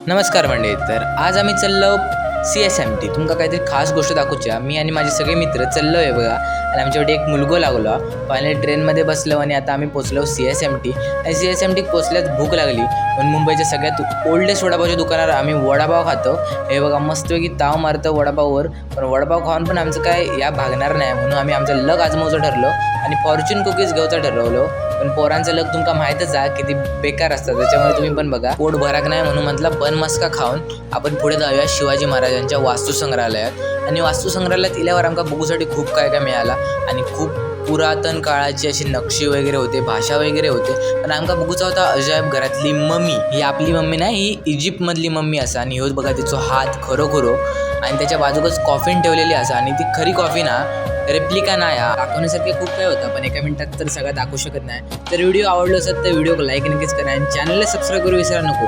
नमस्कार मंडळी. तर आज आम्ही चाललो CSMT. तुमका काहीतरी खास गोष्ट दाखवूच्या. मी आणि माझे सगळे मित्र चाललो आहे बघा. आणि आमच्याकडे एक मुलगो लागलो. फायनली ट्रेनमध्ये बसलो आणि आता आम्ही पोचलो CSMT. आणि CSMT पोचल्यात भूक लागली पण मुंबईच्या सगळ्यात ओल्डेस्ट वडापावच्या दुकानावर आम्ही वडापाव खातो. हे बघा मस्तपैकी ताव मारतं वडापाववर. पण वडापाव खाऊन पण आमचं काय या भागणार नाही म्हणून आम्ही आमचं लक आजमावचं ठरलो आणि फॉर्च्यून कुकीज घेऊचं ठरवलं. पण पोरांचं लक तुमका माहीतच आहे किती बेकार असतात, त्याच्यामुळे तुम्ही पण बघा. पोट भराक नाही म्हणून म्हटलं बन मस्का खाऊन आपण पुढे जाऊया शिवाजी महाराजांच्या वास्तू संग्रहालयात. आणि वास्तू संग्रहालयात इल्यावर आमका बघूसाठी खूप काय काय मिळाला आणि खूप पुरातन काळाची अशी नक्षी वगैरे होते, भाषा वगैरे होते. पण आमका बघूचा होता अजायब घरातली मम्मी. ही आपली मम्मी नाही, ही इजिप्तमधली मम्मी असा. आणि ह्यो बघा तिचो हात खरो आणि त्याच्या बाजूकच कॉफीन ठेवलेली असा. आणि ती खरी कॉफी ना रेप्लिका नाही, दाखवण्यासारखे खूप काय होतं पण एका मिनिटात तर सगळं दाखवू शकत नाही. तर व्हिडिओ आवडला असेल तर व्हिडिओ लाईक नक्कीच करा आणि चॅनलला सबस्क्राईब करू विसरा नको.